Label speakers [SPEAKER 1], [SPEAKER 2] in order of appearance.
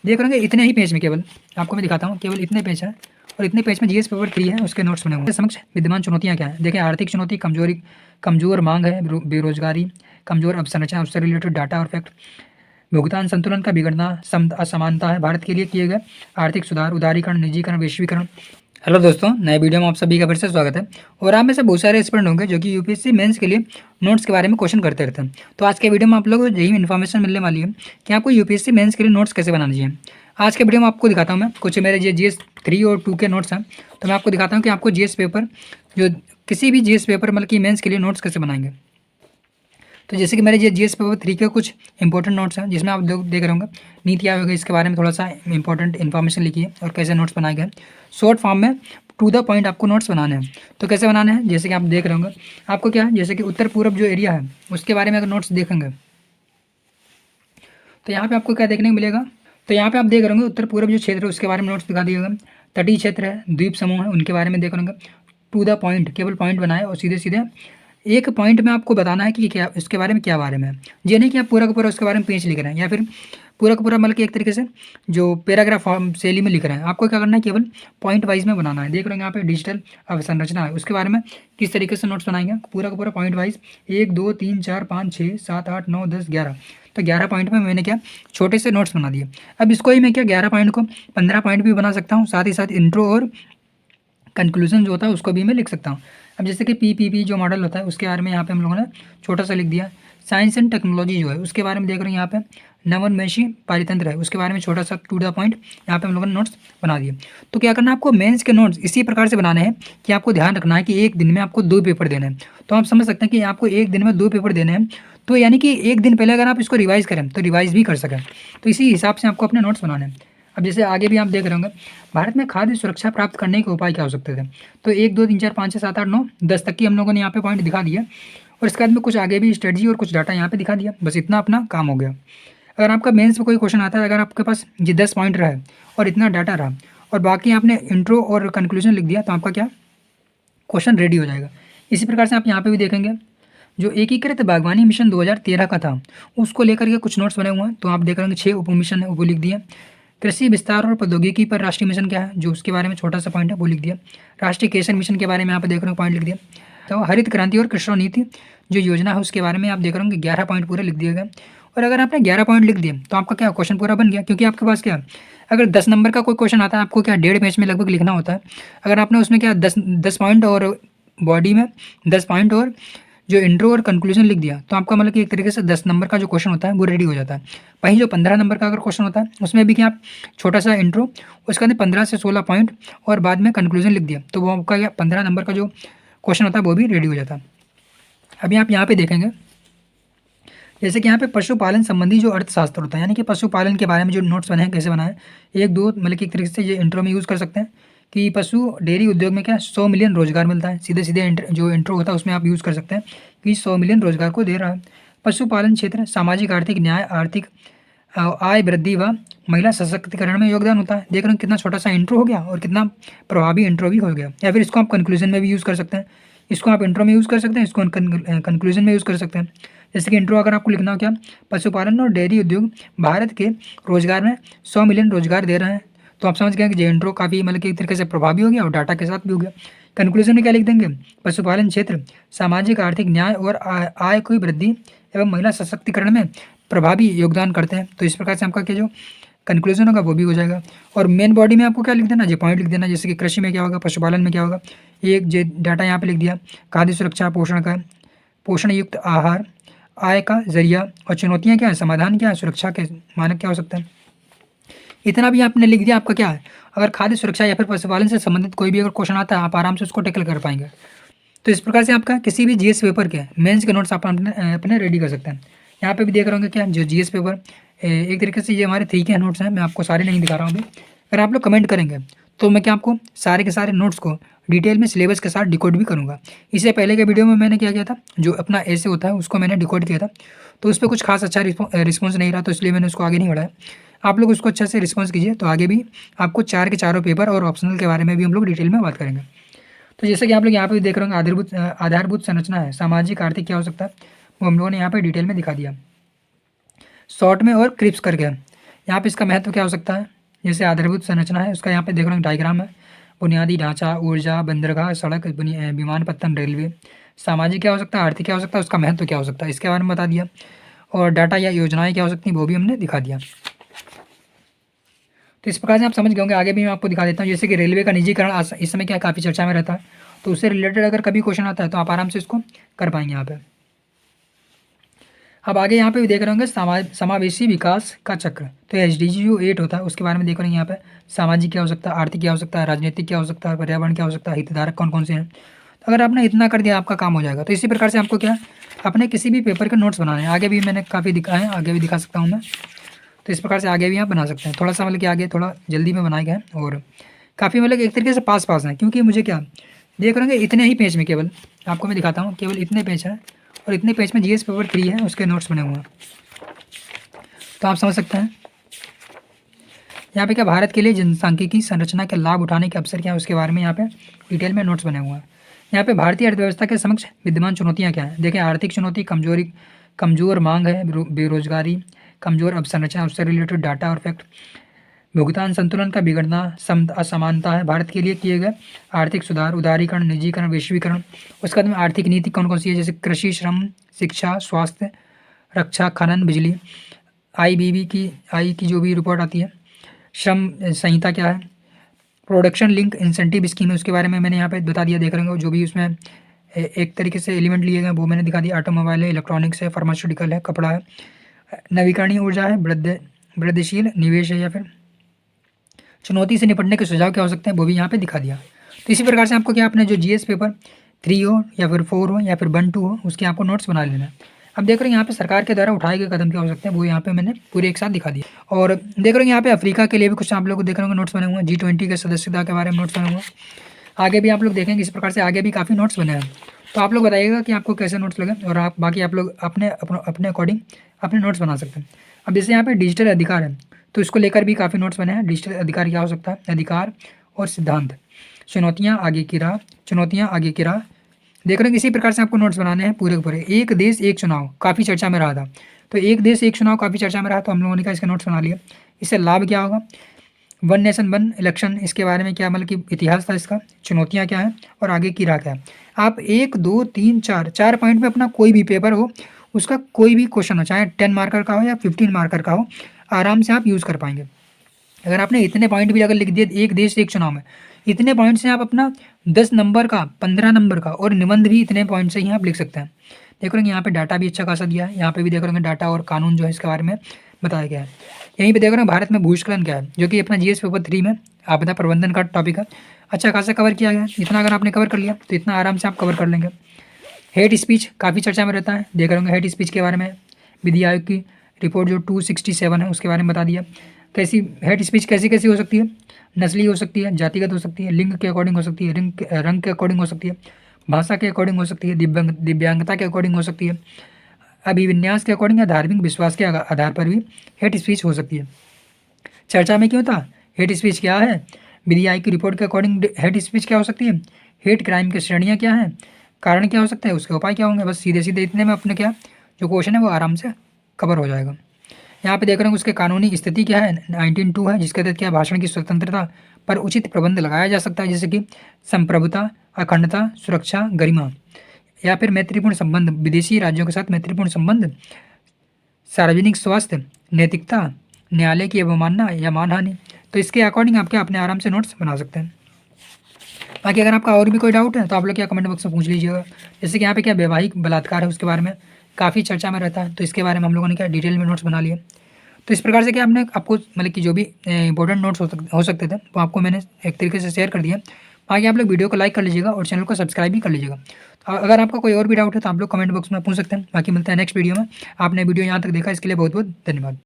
[SPEAKER 1] देख रहे होंगे इतने ही पेज में, केवल आपको मैं दिखाता हूँ, केवल इतने पेज है और इतने पेज में जीएस पेपर 3 है, उसके नोट्स बने हुए हैं। समक्ष विद्यमान चुनौतियाँ क्या है? देखिए, आर्थिक चुनौती, कमजोर मांग है, बेरोजगारी, कमजोर अवसंरचना, उससे रिलेटेड डाटा और फैक्ट, भुगतान संतुलन का बिगड़ना, असमानता है, भारत के लिए किए गए आर्थिक सुधार, उदारीकरण, निजीकरण, वैश्वीकरण। हेलो दोस्तों, नए वीडियो में आप सभी का फिर से स्वागत है। और आप में से बहुत सारे स्टूडेंट होंगे जो कि यूपीएससी मेंस के लिए नोट्स के बारे में क्वेश्चन करते रहते हैं। तो आज के वीडियो में आप लोगों को यही इन्फॉर्मेशन मिलने वाली है कि आपको यूपीएससी मेंस के लिए नोट्स कैसे बनाना चाहिए। आज के वीडियो में आपको दिखाता हूँ मैं कुछ मेरे जीएस 3 और 2 के नोट्स हैं। तो मैं आपको दिखाता हूँ कि आपको जीएस पेपर, जो किसी भी जीएस पेपर मतलब कि मेंस के लिए नोट्स कैसे बनाएंगे। तो जैसे कि मेरे ये जीएस पेपर 3 के कुछ इंपॉर्टेंट नोट्स हैं, जिसमें आप लोग देख रहे होंगे नीति आयोग है, इसके बारे में थोड़ा सा इंपॉर्टेंट इन्फॉर्मेशन लिखी है और कैसे नोट्स बनाए गए, शॉर्ट फॉर्म में टू द पॉइंट आपको नोट्स बनाने हैं। तो कैसे बनाने हैं, जैसे कि आप देख रहे होंगे, आपको क्या है, जैसे कि उत्तर पूर्व जो एरिया है उसके बारे में अगर नोट्स देखेंगे तो यहाँ पे आपको क्या देखने को मिलेगा। तो यहाँ पे आप देख रहे होंगे उत्तर पूर्व जो क्षेत्र है उसके बारे में नोट्स दिखा दिए गए। तटीय क्षेत्र है, द्वीप समूह है, उनके बारे में देख रहे होंगे। टू द पॉइंट, केवल पॉइंट बनाए और सीधे सीधे एक पॉइंट में आपको बताना है कि क्या इसके बारे में, क्या बारे में है। ये नहीं कि आप पूरा का पूरा उसके बारे में पेज लिख रहे हैं या फिर पूरा का पूरा मतलब कि एक तरीके से जो पैराग्राफ फॉर्म शैली में लिख रहे हैं। आपको क्या करना है, केवल पॉइंट वाइज में बनाना है। देख रहे हैं यहाँ पे डिजिटल अवसंरचना है, उसके बारे में किस तरीके से नोट्स बनाएंगे, पूरा का पूरा पॉइंट वाइज 1 2 3 4 5 6 7 8 9 10 11। तो 11 पॉइंट में मैंने क्या छोटे से नोट्स बना दिए। अब इसको ही मैं क्या 11 पॉइंट को 15 पॉइंट भी बना सकता हूँ, साथ ही साथ इंट्रो और कंक्लूजन जो होता है उसको भी मैं लिख सकता हूँ। अब जैसे कि पीपीपी जो मॉडल होता है उसके बारे में यहाँ पे हम लोगों ने छोटा सा लिख दिया। साइंस एंड टेक्नोलॉजी जो है उसके बारे में देख रहे हैं यहाँ पे नवोन्मेषी पारितंत्र है, उसके बारे में छोटा सा टू द पॉइंट यहाँ पे हम लोगों ने नोट्स बना दिए। तो क्या करना है आपको, मेंस के नोट्स इसी प्रकार से बनाने हैं कि आपको ध्यान रखना है कि एक दिन में आपको 2 पेपर देने हैं। तो आप समझ सकते हैं कि आपको एक दिन में 2 पेपर देने हैं, तो यानी कि एक दिन पहले अगर आप इसको रिवाइज करें तो रिवाइज भी कर सकें। तो इसी हिसाब से आपको अपने नोट्स बनाने हैं। अब जैसे आगे भी आप देख रहे होंगे, भारत में खाद्य सुरक्षा प्राप्त करने के उपाय क्या हो सकते थे। तो 1 2 3 4 5 6 7 8 9 10 तक की हम लोगों ने यहाँ पे पॉइंट दिखा दिया और इसके बाद में कुछ आगे भी स्ट्रेटजी और कुछ डाटा यहाँ पे दिखा दिया। बस इतना अपना काम हो गया। अगर आपका मेंस में कोई क्वेश्चन आता है, अगर आपके पास ये 10 पॉइंट रहा और इतना डाटा रहा और बाकी आपने इंट्रो और कंक्लूजन लिख दिया, तो आपका क्या क्वेश्चन रेडी हो जाएगा। इसी प्रकार से आप यहाँ पे भी देखेंगे, जो एकीकृत बागवानी मिशन 2013 का था उसको लेकर के कुछ नोट्स बने हुए हैं। तो आप देख रहे होंगे 6 उप मिशन है, वो लिख दिया। कृषि विस्तार और प्रौद्योगिकी पर राष्ट्रीय मिशन क्या है, जो उसके बारे में छोटा सा पॉइंट है वो लिख दिया। राष्ट्रीय केशन मिशन के बारे में यहाँ पे देख रहे हो पॉइंट लिख दिया। तो हरित क्रांति और कृषि नीति जो योजना है उसके बारे में आप देख रहे होंगे 11 पॉइंट पूरे लिख दिए गए। और अगर आपने 11 पॉइंट लिख दिए तो आपका क्या क्वेश्चन पूरा बन गया, क्योंकि आपके पास क्या, अगर 10 नंबर का कोई क्वेश्चन आता है आपको क्या 1.5 पेज में लगभग लिखना होता है। अगर आपने उसमें क्या 10 पॉइंट और बॉडी में 10 पॉइंट और जो इंट्रो और कंक्लूजन लिख दिया, तो आपका मतलब कि एक तरीके से 10 नंबर का जो क्वेश्चन होता है वो रेडी हो जाता है। वहीं जो 15 नंबर का अगर क्वेश्चन होता है उसमें भी क्या आप छोटा सा इंट्रो, उसके अंदर 15 से 16 पॉइंट और बाद में कंक्लूजन लिख दिया, तो वो आपका क्या 15 नंबर का जो क्वेश्चन होता है वो भी रेडी हो जाता है। अभी आप यहाँ पे देखेंगे, जैसे कि यहाँ पे पशुपालन संबंधी जो अर्थशास्त्र होता है, यानी कि पशुपालन के बारे में जो नोट्स बने हैं कैसे बनाए, 1 2 मतलब कि एक तरीके से ये इंट्रो में यूज़ कर सकते हैं कि पशु डेयरी उद्योग में क्या 100 मिलियन रोजगार मिलता है। सीधे सीधे जो इंट्रो होता है उसमें आप यूज़ कर सकते हैं कि 100 मिलियन रोजगार को दे रहा है। पशुपालन क्षेत्र सामाजिक आर्थिक न्याय, आर्थिक आय वृद्धि व महिला सशक्तिकरण में योगदान होता है। देख रहे हैं कितना छोटा सा इंट्रो हो गया और कितना प्रभावी इंट्रो भी हो गया। या फिर इसको आप कंक्लूजन में भी यूज़ कर सकते हैं, इसको आप इंट्रो में यूज़ कर सकते हैं, इसको कंक्लूजन में यूज़ कर सकते हैं। जैसे कि इंट्रो अगर आपको लिखना हो क्या, पशुपालन और डेयरी उद्योग भारत के रोजगार में 100 मिलियन रोजगार दे रहे हैं, तो आप समझ गए कि ये इंट्रो काफ़ी मतलब कि एक तरीके से प्रभावी हो गया और डाटा के साथ भी हो गया। कंक्लूजन में क्या लिख देंगे, पशुपालन क्षेत्र सामाजिक आर्थिक न्याय और आय की वृद्धि एवं महिला सशक्तिकरण में प्रभावी योगदान करते हैं। तो इस प्रकार से आपका क्या जो कंक्लूजन होगा वो भी हो जाएगा। और मेन बॉडी में आपको क्या लिख देना, जो पॉइंट लिख देना, जैसे कि कृषि में क्या होगा, पशुपालन में क्या होगा, एक जो डाटा यहाँ पे लिख दिया, खाद्य सुरक्षा, पोषण युक्त आहार, आय का जरिया और चुनौतियाँ क्या है, समाधान क्या है, सुरक्षा के मानक क्या हो सकते हैं। इतना भी आपने लिख दिया, आपका क्या है, अगर खाद्य सुरक्षा या फिर पशुपालन से संबंधित कोई भी अगर क्वेश्चन आता है आप आराम से उसको टैकल कर पाएंगे। तो इस प्रकार से आपका किसी भी जीएस पेपर के मेंस के नोट्स आप अपने रेडी कर सकते हैं। यहाँ पे भी देख रहे होंगे क्या, जो जीएस पेपर एक तरीके से ये हमारे 3 के नोट्स हैं, मैं आपको सारे नहीं दिखा रहा हूँ अभी। अगर आप लोग कमेंट करेंगे तो मैं क्या आपको सारे के सारे नोट्स को डिटेल में सिलेबस के साथ डिकोड भी करूँगा। इससे पहले के वीडियो में मैंने क्या किया था, जो अपना ऐसे होता है उसको मैंने डिकोड किया था, तो उस पर कुछ खास अच्छा रिस्पॉन्स नहीं रहा, तो इसलिए मैंने उसको आगे नहीं बढ़ाया। आप लोग उसको अच्छा से रिस्पॉन्स कीजिए, तो आगे भी आपको 4 के चारों पेपर और ऑप्शनल के बारे में भी हम लोग डिटेल में बात करेंगे। तो जैसे कि आप लोग यहाँ पे देख रहे होंगे आधारभूत संरचना है, सामाजिक आर्थिक क्या हो सकता है, वो हम लोगों ने यहाँ पे डिटेल में दिखा दिया शॉर्ट में और क्रिप्स करके। यहाँ पे इसका महत्व क्या हो सकता है, जैसे आधारभूत संरचना है उसका यहाँ पे देख रहे हैं डायग्राम है, बुनियादी ढांचा, ऊर्जा, बंदरगाह, सड़क, विमानपत्तन, रेलवे। सामाजिक क्या हो सकता है, आर्थिक क्या हो सकता है, उसका महत्व क्या हो सकता है, इसके बारे में बता दिया। और डाटा या योजनाएं क्या हो सकती हैं वो भी हमने दिखा दिया। तो इस प्रकार से आप समझ गए होंगे। आगे भी मैं आपको दिखा देता हूँ, जैसे कि रेलवे का निजीकरण इस समय क्या काफ़ी चर्चा में रहता है, तो उससे रिलेटेड अगर कभी क्वेश्चन आता है तो आप आराम से इसको कर पाएंगे यहाँ पे। अब आगे यहाँ पे भी देख रहे होंगे समावेशी विकास का चक्र, तो SDG जो 8 होता है उसके बारे में देख रहे हैं यहाँ पे। सामाजिक क्या हो सकता है, आर्थिक क्या हो सकता है, राजनीतिक क्या हो सकता है, पर्यावरण क्या हो सकता है, हितधारक कौन कौन से हैं। तो अगर आपने इतना कर दिया आपका काम हो जाएगा। तो इसी प्रकार से आपको क्या अपने किसी भी पेपर के नोट्स बनाने हैं, आगे भी मैंने काफ़ी दिखाए हैं, आगे भी दिखा सकता हूँ मैं। तो इस प्रकार से आगे भी आप बना सकते हैं। थोड़ा सा मतलब कि आगे थोड़ा जल्दी में बनाए गए हैं और काफ़ी मतलब एक तरीके से पास हैं, क्योंकि मुझे क्या देख रहे होंगे इतने ही पेज में, केवल आपको मैं दिखाता हूँ, केवल इतने पेज हैं और इतने पेज में GS पेपर 3 है उसके नोट्स बने हुए हैं। तो आप समझ सकते हैं यहाँ पे क्या भारत के लिए जनसांख्यिकी संरचना के लाभ उठाने के अवसर क्या है उसके बारे में यहाँ पे डिटेल में नोट्स बने हुए हैं। यहाँ पे भारतीय अर्थव्यवस्था के समक्ष विद्यमान चुनौतियाँ क्या हैं, देखें आर्थिक चुनौती, कमजोर मांग है, बेरोजगारी, कमजोर अवसंरचना, उससे रिलेटेड डाटा और फैक्ट, भुगतान संतुलन का बिगड़ना, असमानता है, भारत के लिए किए गए आर्थिक सुधार, उदारीकरण, निजीकरण, वैश्वीकरण। उसके बाद में आर्थिक नीति कौन कौन सी है, जैसे कृषि, श्रम, शिक्षा, स्वास्थ्य, रक्षा, खनन, बिजली। IBB की जो भी रिपोर्ट आती है, श्रम संहिता क्या है, प्रोडक्शन लिंक इंसेंटिव स्कीम है उसके बारे में मैंने यहाँ पे बता दिया। देख रहे हो जो भी उसमें एक तरीके से एलिमेंट लिए गए वो मैंने दिखा दिया। ऑटोमोबाइल है, इलेक्ट्रॉनिक्स है, फार्मास्यूटिकल है, कपड़ा है, नवीकरणीय ऊर्जा है, वृद्धिशील निवेश है, या फिर चुनौती से निपटने के सुझाव क्या हो सकते हैं वो भी यहाँ पे दिखा दिया। तो इसी प्रकार से आपको क्या अपने जो GS पेपर 3 हो या फिर 4 हो या फिर 1-2 हो उसके आपको नोट्स बना लेना है। अब देख रहे हैं यहाँ पे सरकार के द्वारा उठाए गए कदम क्या हो सकते हैं वो यहाँ पे मैंने पूरे एक साथ दिखा दिया। और देख रहे हैं यहाँ पे अफ्रीका के लिए भी कुछ आप लोग को देख रहे होंगे नोट्स बने हुए हैं, G20 के सदस्यता के बारे में नोट्स बने हुए हैं। आगे भी आप लोग देखेंगे इस प्रकार से आगे भी काफ़ी नोट्स बने हैं। तो आप लोग बताइएगा कि आपको कैसे नोट्स लगे और आप बाकी आप लोग अपने अकॉर्डिंग अपने नोट्स बना सकते हैं। अब जैसे यहाँ पे डिजिटल अधिकार है तो इसको लेकर भी काफ़ी नोट्स बने हैं। डिजिटल अधिकार क्या हो सकता है, अधिकार और सिद्धांत, चुनौतियाँ आगे की राह। देख रहे हैं इसी प्रकार से आपको नोट्स बनाने हैं पूरे के पूरे। एक देश एक चुनाव काफ़ी चर्चा में रहा था, तो एक देश एक चुनाव काफ़ी चर्चा में रहा, तो हम लोगों ने इसके नोट्स बना लिए। इससे लाभ क्या होगा, 1 नेशन 1 इलेक्शन, इसके बारे में क्या मतलब कि इतिहास था इसका, चुनौतियाँ क्या हैं और आगे की राह क्या है। आप 1, 2, 3, 4 पॉइंट में अपना कोई भी पेपर हो उसका कोई भी क्वेश्चन हो, चाहे 10 मार्कर का हो या 15 मार्कर का हो, आराम से आप यूज़ कर पाएंगे। अगर आपने इतने पॉइंट भी अगर लिख दिए एक देश एक चुनाव में, इतने पॉइंट से आप अपना 10 नंबर का, 15 नंबर का और निबंध भी इतने पॉइंट से ही आप लिख सकते हैं। देख रहे हैं यहाँ पे डाटा भी अच्छा खासा दिया है, यहाँ पे भी देख रहे हैं डाटा और कानून जो है इसके बारे में बताया गया है। यहीं पे देख रहे हैं भारत में भूस्खलन क्या है, जो कि अपना GS पेपर 3 में आपदा प्रबंधन का टॉपिक है, अच्छा खासा कवर किया गया है। इतना अगर आपने कवर कर लिया तो इतना आराम से आप कवर कर लेंगे। हेट स्पीच काफ़ी चर्चा में रहता है, देख रहे होंगे हेट स्पीच के बारे में विधि आयोग की रिपोर्ट जो 267 है उसके बारे में बता दिया। कैसी हेट स्पीच कैसी हो सकती है, नस्ली हो सकती है, जातिगत हो सकती है, लिंग के अकॉर्डिंग हो सकती है, रंग के अकॉर्डिंग हो सकती है, भाषा के अकॉर्डिंग हो सकती है, दिव्यांगता के अकॉर्डिंग हो सकती है, अभिविन्यास के अकॉर्डिंग या धार्मिक विश्वास के आधार पर भी हेट स्पीच हो सकती है। चर्चा में क्यों था, हेट स्पीच क्या है, विधि आयोग की रिपोर्ट के अकॉर्डिंग हेट स्पीच क्या हो सकती है, हेट क्राइम की श्रेणियाँ क्या हैं, कारण क्या हो सकता है, उसके उपाय क्या होंगे। बस सीधे इतने में अपने क्या जो क्वेश्चन है वो आराम से कवर हो जाएगा। यहाँ पे देख रहे हैं उसके कानूनी स्थिति क्या है, 19(2) है, जिसके तहत क्या भाषण की स्वतंत्रता पर उचित प्रबंध लगाया जा सकता है, जैसे कि संप्रभुता, अखंडता, सुरक्षा, गरिमा, या फिर मैत्रीपूर्ण संबंध, विदेशी राज्यों के साथ मैत्रीपूर्ण संबंध, सार्वजनिक स्वास्थ्य, नैतिकता, न्यायालय की अवमानना या मानहानि। तो इसके अकॉर्डिंग आप क्या अपने आराम से नोट्स बना सकते हैं। बाकी अगर आपका और भी कोई डाउट है तो आप लोग क्या कमेंट बॉक्स में पूछ लीजिएगा। जैसे कि यहाँ पे क्या वैवाहिक बलात्कार है उसके बारे में काफ़ी चर्चा में रहता है, तो इसके बारे में हम लोगों ने क्या डिटेल में नोट्स बना लिए। तो इस प्रकार से क्या हमने आपको मतलब कि जो भी इंपॉर्टेंट नोट्स हो सकते थे वो आपको मैंने एक तरीके से शेयर कर दिया। बाकी आप लोग वीडियो को लाइक कर लीजिएगा और चैनल को सब्सक्राइब भी कर लीजिएगा। तो अगर आपका कोई और भी डाउट है तो आप लोग कमेंट बॉक्स में पूछ सकते हैं। बाकी मिलता है नेक्स्ट वीडियो में। आपने वीडियो यहाँ तक देखा इसके लिए बहुत बहुत धन्यवाद।